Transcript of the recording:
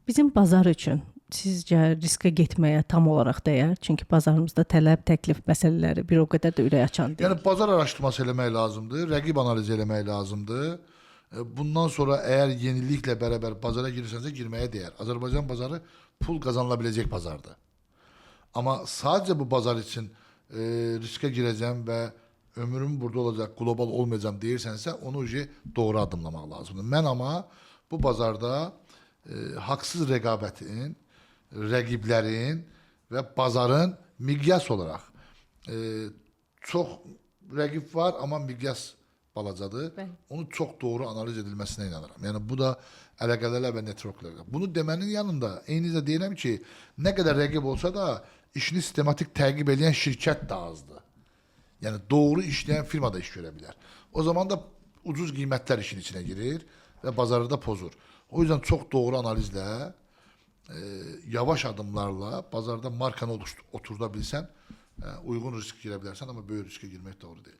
Bizim bazar üçün sizcə riskə getməyə tam olaraq dəyər? Çünki bazarımızda tələb, təklif məsələləri bir o qədər də ürək açan deyil. Yəni bazar araşdırması eləmək lazımdır, rəqib analizi eləmək lazımdır. Bundan sonra əgər yeniliklə bərabər bazara girirsənsə girməyə dəyər. Azərbaycan bazarı pul qazanıla biləcək bazardır. Amma sadəcə bu bazar üçün riskə girəcəm və ömrüm burada olacaq, qlobal olmayacağım deyirsənsə, onu doğru addımlamaq lazımdır. Mən amma bu bazarda haqsız rəqabətin, rəqiblərin və bazarın miqyas olaraq çox rəqib var, amma miqyas balacadır. Bəli. Onu çox doğru analiz edilməsinə inanıram. Yəni bu da əlaqələrlə və networklərlə. Bunu demənin yanında eyni də deyirəm ki, nə qədər rəqib olsa da işini sistematik təqib edən şirkət də azdır. Yəni doğru işləyən firma da iş görə bilər. O zaman da ucuz qiymətlər işin içinə girir və bazarı da pozur. O yüzden çok doğru analizle, yavaş adımlarla bazarda markanı oturtabilsen uygun risk girebilirsen ama böyle riske girmek doğru değil.